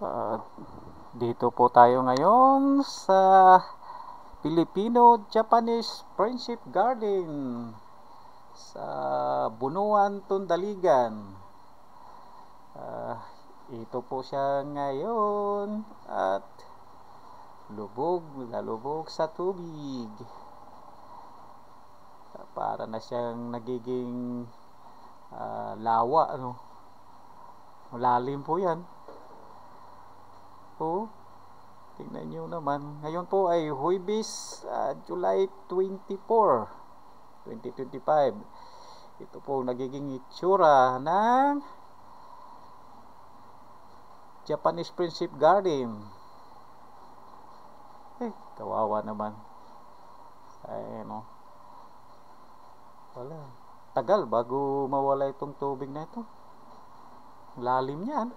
Ah, Dito po tayo ngayon sa Filipino-Japanese Friendship Garden sa Bunuan, Tundaligan. Ah, ito po siya ngayon at lalubog sa tubig. Para na siyang nagiging lawa, ano. Malalim po yan. Oh, tingnan nyo naman. Ngayon po ay Huwebes, July 24, 2025. Ito po nagiging itsura ng Japanese Friendship Garden. Kawawa naman. Ano, wala. Tagal bago mawala itong tubig na ito. Lalim yan.